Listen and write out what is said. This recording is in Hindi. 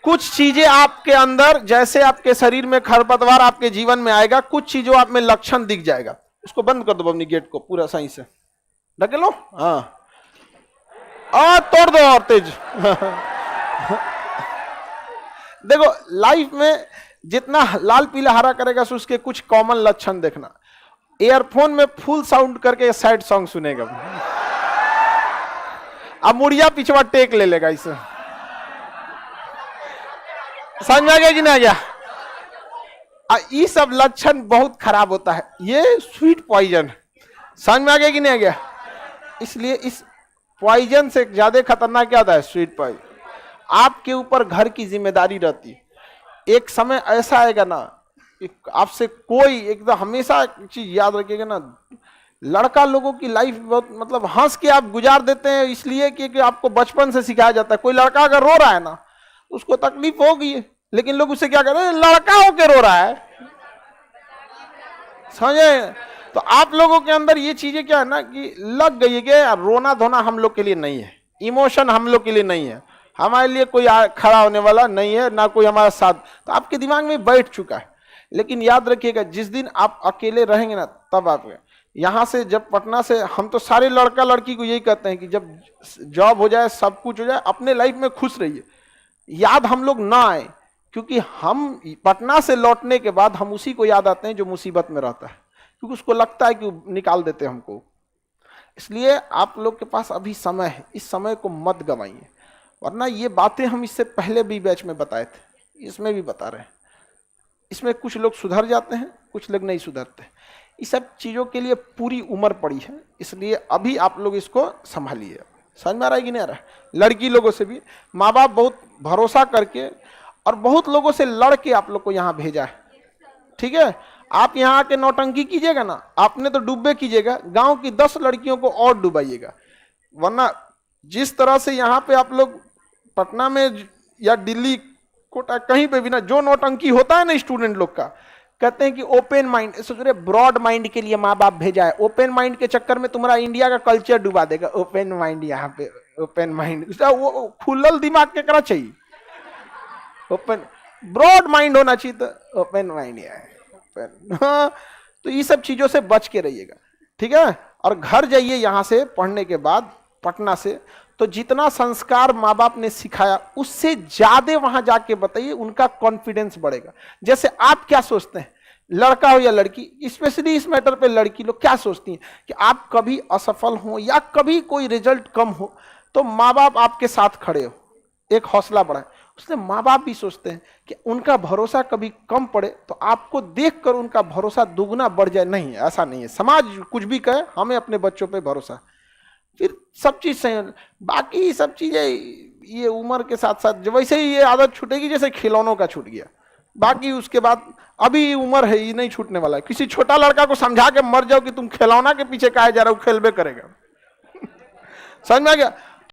कुछ चीजें आपके अंदर, जैसे आपके शरीर में खरपतवार आपके जीवन में आएगा, कुछ चीजों आप में लक्षण दिख जाएगा। उसको बंद कर दो अपनी गेट को पूरा सही से ढके लो। हाँ तोड़ दो और तेज। देखो लाइफ में जितना लाल पीला हरा करेगा सो उसके कुछ कॉमन लक्षण देखना। एयरफोन में फुल साउंड करके सैड सॉन्ग सुनेगा, अब मुड़िया पिछवा टेक ले लेगा इसे। समझ में आ गया कि नहीं आ गया? ये सब लक्षण बहुत खराब होता है, ये स्वीट पॉइजन। समझ में आ गया कि नहीं आ गया? इसलिए इस पॉइजन से ज्यादा खतरनाक क्या होता है? Sweet poison. आपके ऊपर घर की जिम्मेदारी रहती है। एक समय ऐसा आएगा ना, आपसे कोई एकदम हमेशा चीज याद रखिएगा ना, लड़का लोगों की लाइफ बहुत मतलब हंस के आप गुजार देते हैं इसलिए कि आपको बचपन से सिखाया जाता है। कोई लड़का अगर रो रहा है ना उसको तकलीफ होगी, लेकिन लोग उसे क्या कर रहे हैं? लड़का होके रो रहा है। समझे? तो आप लोगों के अंदर ये चीजें क्या है ना कि लग गई है कि रोना धोना हम लोग के लिए नहीं है, इमोशन हम लोग के लिए नहीं है, हमारे लिए कोई खड़ा होने वाला नहीं है, ना कोई हमारा साथ। तो आपके दिमाग में बैठ चुका है। लेकिन याद रखिएगा जिस दिन आप अकेले रहेंगे ना, तब आप यहाँ से, जब पटना से, हम तो सारे लड़का लड़की को यही कहते हैं कि जब जॉब हो जाए, सब कुछ हो जाए, अपने लाइफ में खुश रहिए, याद हम लोग ना आए, क्योंकि हम पटना से लौटने के बाद हम उसी को याद आते हैं जो मुसीबत में रहता है, क्योंकि उसको लगता है कि निकाल देते हैं हमको। इसलिए आप लोग के पास अभी समय है, इस समय को मत गवाइए, वरना ये बातें हम इससे पहले भी बैच में बताए थे, इसमें भी बता रहे हैं। इसमें कुछ लोग सुधर जाते हैं, कुछ लोग नहीं सुधरते। इस सब चीज़ों के लिए पूरी उम्र पड़ी है, इसलिए अभी आप लोग इसको संभालिए। समझ में आ रहा है कि नहीं आ रहा है? लड़की लोगों से भी माँ बाप बहुत भरोसा करके और बहुत लोगों से लड़ के आप लोग को यहाँ भेजा है, ठीक है? आप यहाँ आके नौटंकी कीजिएगा ना, आपने तो डूबे कीजिएगा, गांव की 10 लड़कियों को और डुबाइएगा। वरना जिस तरह से यहाँ पे आप लोग पटना में या दिल्ली कोटा कहीं पे भी ना जो नौटंकी होता है ना स्टूडेंट लोग का, कहते हैं कि ओपन माइंड, सोच रहे ब्रॉड माइंड के लिए माँ बाप भेजा है। ओपन माइंड के चक्कर में तुम्हारा इंडिया का कल्चर डुबा देगा। ओपन माइंड, यहाँ पे ओपन माइंड, वो खुलल दिमाग के करा चाहिए, ओपन ब्रॉड माइंड होना चाहिए। तो ओपन माइंड है ओपन। हाँ, तो ये सब चीजों से बच के रहिएगा, ठीक है? और घर जाइए यहाँ से पढ़ने के बाद पटना से, तो जितना संस्कार माँ बाप ने सिखाया उससे ज्यादा वहां जाके बताइए, उनका कॉन्फिडेंस बढ़ेगा। जैसे आप क्या सोचते हैं, लड़का हो या लड़की, स्पेशली इस मैटर पे लड़की लोग क्या सोचती हैं कि आप कभी असफल हो या कभी कोई रिजल्ट कम हो तो माँ बाप आपके साथ खड़े हो, एक हौसला बढ़ाए। उसने माँ बाप भी सोचते हैं कि उनका भरोसा कभी कम पड़े तो आपको देखकर उनका भरोसा दुगना बढ़ जाए। नहीं, ऐसा नहीं है। समाज कुछ भी कहे, हमें अपने बच्चों पे भरोसा, फिर सब चीज सही। बाकी सब चीजें ये उम्र के साथ साथ वैसे ही ये आदत छूटेगी जैसे खिलौनों का छूट गया। बाकी उसके बाद अभी उम्र है, ये नहीं छूटने वाला है। किसी छोटा लड़का को समझा के मर जाओ कि तुम खिलौना के पीछे काहे जा रहे हो, खेलबे करेगा। समझ में आ गया?